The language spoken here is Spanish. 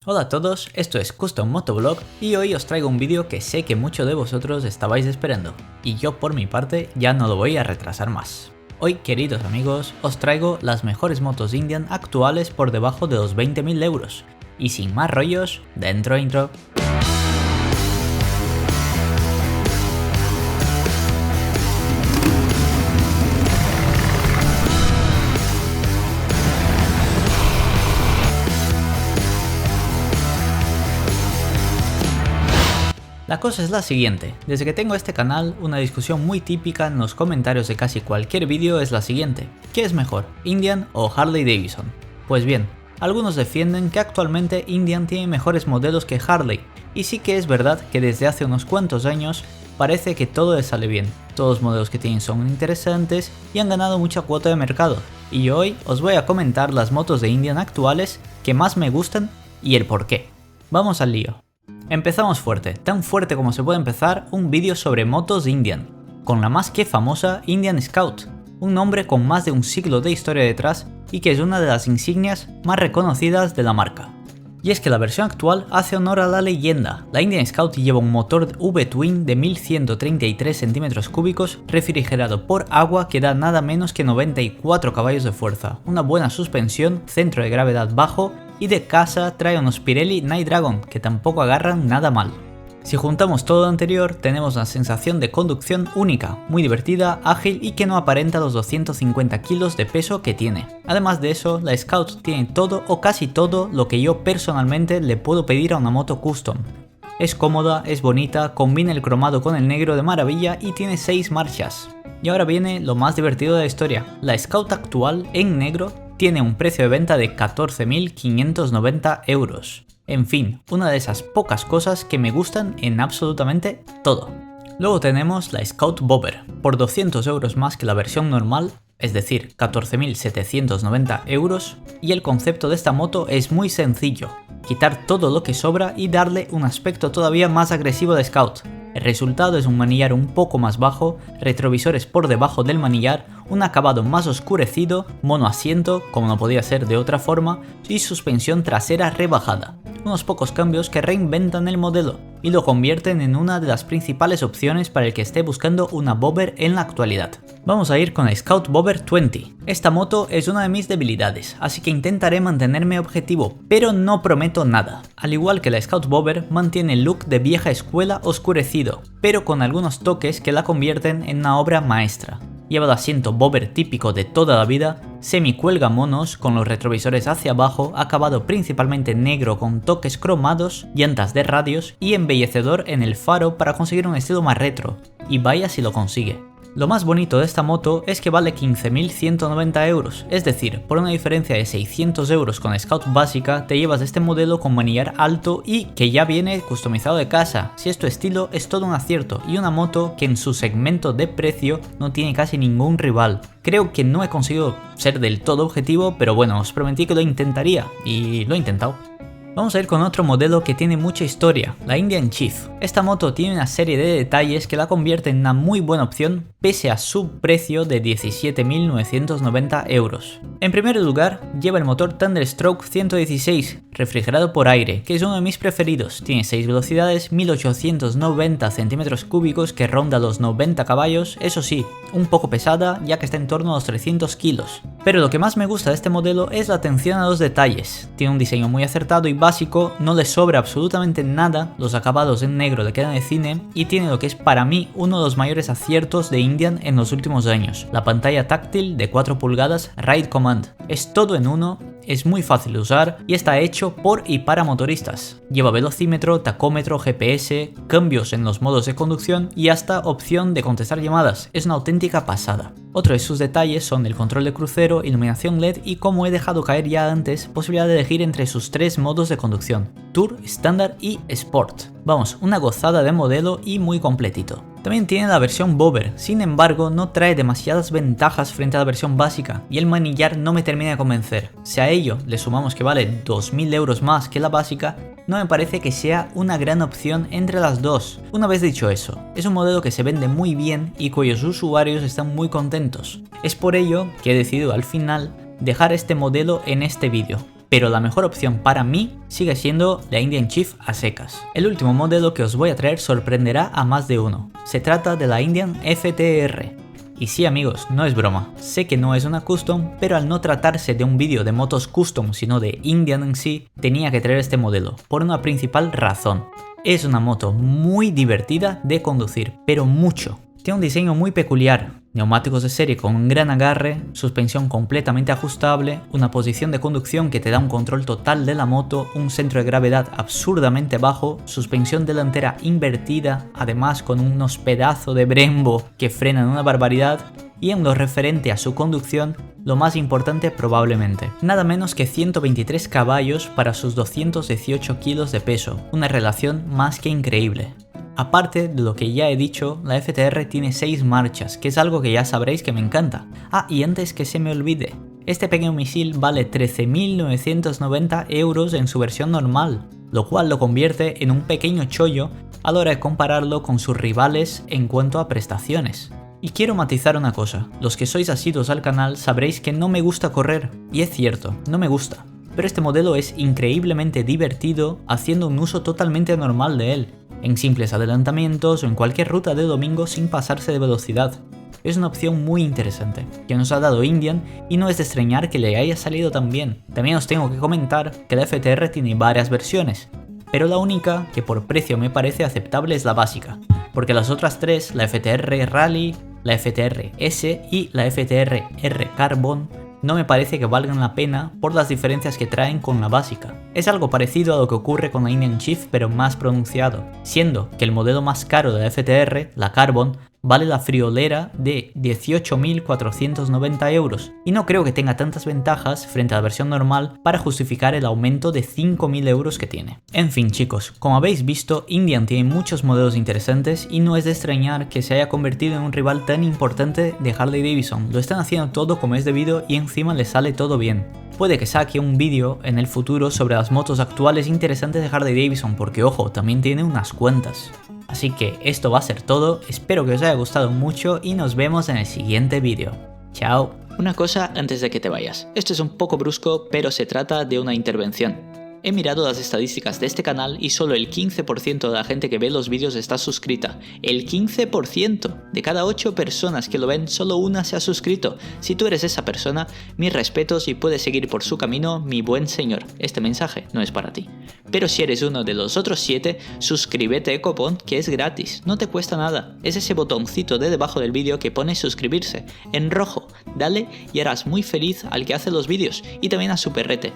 Hola a todos, esto es Custom Motovlog y hoy os traigo un vídeo que sé que muchos de vosotros estabais esperando y yo por mi parte ya no lo voy a retrasar más. Hoy, queridos amigos, os traigo las mejores motos Indian actuales por debajo de los 20.000 euros. Y sin más rollos, dentro intro. La cosa es la siguiente, desde que tengo este canal, una discusión muy típica en los comentarios de casi cualquier vídeo es la siguiente: ¿qué es mejor, Indian o Harley Davidson? Pues bien, algunos defienden que actualmente Indian tiene mejores modelos que Harley, y sí que es verdad que desde hace unos cuantos años parece que todo les sale bien, todos los modelos que tienen son interesantes y han ganado mucha cuota de mercado, y hoy os voy a comentar las motos de Indian actuales que más me gustan y el porqué. Vamos al lío. Empezamos fuerte, tan fuerte como se puede empezar un vídeo sobre motos Indian, con la más que famosa Indian Scout, un nombre con más de un siglo de historia detrás y que es una de las insignias más reconocidas de la marca. Y es que la versión actual hace honor a la leyenda. La Indian Scout lleva un motor V-Twin de 1133 cm3 refrigerado por agua que da nada menos que 94 caballos de fuerza, una buena suspensión, centro de gravedad bajo y de casa trae unos Pirelli Night Dragon que tampoco agarran nada mal. Si juntamos todo lo anterior, tenemos una sensación de conducción única, muy divertida, ágil y que no aparenta los 250 kilos de peso que tiene. Además de eso, la Scout tiene todo o casi todo lo que yo personalmente le puedo pedir a una moto custom. Es cómoda, es bonita, combina el cromado con el negro de maravilla y tiene 6 marchas. Y ahora viene lo más divertido de la historia: la Scout actual en negro tiene un precio de venta de 14.590 euros. En fin, una de esas pocas cosas que me gustan en absolutamente todo. Luego tenemos la Scout Bobber, por 200 euros más que la versión normal, es decir, 14.790 euros, y el concepto de esta moto es muy sencillo: quitar todo lo que sobra y darle un aspecto todavía más agresivo de Scout. El resultado es un manillar un poco más bajo, retrovisores por debajo del manillar, un acabado más oscurecido, monoasiento, como no podía ser de otra forma, y suspensión trasera rebajada. Unos pocos cambios que reinventan el modelo y lo convierten en una de las principales opciones para el que esté buscando una Bobber en la actualidad. Vamos a ir con la Scout Bobber 20. Esta moto es una de mis debilidades, así que intentaré mantenerme objetivo, pero no prometo nada. Al igual que la Scout Bobber, mantiene el look de vieja escuela oscurecido, pero con algunos toques que la convierten en una obra maestra. Lleva el asiento Bobber típico de toda la vida, semi-cuelga monos con los retrovisores hacia abajo, acabado principalmente negro con toques cromados, llantas de radios y embellecedor en el faro para conseguir un estilo más retro, y vaya si lo consigue. Lo más bonito de esta moto es que vale 15.190 euros, es decir, por una diferencia de 600 euros con la Scout básica, te llevas este modelo con manillar alto y que ya viene customizado de casa. Si es tu estilo, es todo un acierto y una moto que en su segmento de precio no tiene casi ningún rival. Creo que no he conseguido ser del todo objetivo, pero bueno, os prometí que lo intentaría y lo he intentado. Vamos a ir con otro modelo que tiene mucha historia, la Indian Chief. Esta moto tiene una serie de detalles que la convierten en una muy buena opción pese a su precio de 17.990 euros. En primer lugar, lleva el motor Thunderstroke 116, refrigerado por aire, que es uno de mis preferidos. Tiene 6 velocidades, 1890 cm3 que ronda los 90 caballos, eso sí, un poco pesada ya que está en torno a los 300 kilos. Pero lo que más me gusta de este modelo es la atención a los detalles. Tiene un diseño muy acertado y básico, no le sobra absolutamente nada, los acabados en negro le quedan de cine y tiene lo que es para mí uno de los mayores aciertos de Indian en los últimos años: la pantalla táctil de 4 pulgadas Ride Command. Es todo en uno, es muy fácil de usar y está hecho por y para motoristas. Lleva velocímetro, tacómetro, GPS, cambios en los modos de conducción y hasta opción de contestar llamadas. Es una auténtica pasada. Otro de sus detalles son el control de crucero, iluminación LED y, como he dejado caer ya antes, posibilidad de elegir entre sus 3 modos de conducción: Tour, Standard y Sport. Vamos, una gozada de modelo y muy completito. También tiene la versión Bobber, sin embargo no trae demasiadas ventajas frente a la versión básica y el manillar no me termina de convencer. Si a ello le sumamos que vale 2.000 euros más que la básica, no me parece que sea una gran opción entre las dos. Una vez dicho eso, es un modelo que se vende muy bien y cuyos usuarios están muy contentos. Es por ello que he decidido al final dejar este modelo en este vídeo. pero la mejor opción para mí sigue siendo la Indian Chief a secas. El último modelo que os voy a traer sorprenderá a más de uno. Se trata de la Indian FTR. Y sí amigos, no es broma, sé que no es una custom, pero al no tratarse de un vídeo de motos custom sino de Indian en sí, tenía que traer este modelo, por una principal razón. Es una moto muy divertida de conducir, pero mucho. Tiene un diseño muy peculiar, neumáticos de serie con un gran agarre, suspensión completamente ajustable, una posición de conducción que te da un control total de la moto, un centro de gravedad absurdamente bajo, suspensión delantera invertida, además con unos pedazos de Brembo que frenan una barbaridad, y en lo referente a su conducción, lo más importante probablemente, nada menos que 123 caballos para sus 218 kilos de peso, una relación más que increíble. Aparte de lo que ya he dicho, la FTR tiene 6 marchas, que es algo que ya sabréis que me encanta. Ah, y antes que se me olvide, este pequeño misil vale 13.990 € en su versión normal, lo cual lo convierte en un pequeño chollo a la hora de compararlo con sus rivales en cuanto a prestaciones. Y quiero matizar una cosa, los que sois asiduos al canal sabréis que no me gusta correr, y es cierto, no me gusta. Pero este modelo es increíblemente divertido haciendo un uso totalmente normal de él, en simples adelantamientos o en cualquier ruta de domingo sin pasarse de velocidad. Es una opción muy interesante, que nos ha dado Indian y no es de extrañar que le haya salido tan bien. También os tengo que comentar que la FTR tiene varias versiones, pero la única que por precio me parece aceptable es la básica, porque las otras tres, la FTR Rally, la FTR S y la FTR R Carbon, no me parece que valgan la pena por las diferencias que traen con la básica. Es algo parecido a lo que ocurre con la Indian Chief pero más pronunciado, siendo que el modelo más caro de la FTR, la Carbon, vale la friolera de 18.490 € y no creo que tenga tantas ventajas frente a la versión normal para justificar el aumento de 5.000 € que tiene. En fin chicos, como habéis visto, Indian tiene muchos modelos interesantes y no es de extrañar que se haya convertido en un rival tan importante de Harley Davidson. Lo están haciendo todo como es debido y encima les sale todo bien. Puede que saque un vídeo en el futuro sobre las motos actuales interesantes de Harley Davidson porque ojo, también tiene unas cuantas. Así que esto va a ser todo, espero que os haya gustado mucho y nos vemos en el siguiente vídeo. Chao. Una cosa antes de que te vayas, esto es un poco brusco pero se trata de una intervención. He mirado las estadísticas de este canal y solo el 15% de la gente que ve los vídeos está suscrita. El 15%. De cada 8 personas que lo ven, solo una se ha suscrito. Si tú eres esa persona, mis respetos y puedes seguir por su camino, mi buen señor. Este mensaje no es para ti. Pero si eres uno de los otros 7, suscríbete copón, que es gratis. No te cuesta nada. Es ese botoncito de debajo del vídeo que pone suscribirse. En rojo. Dale y harás muy feliz al que hace los vídeos. Y también a su perrete.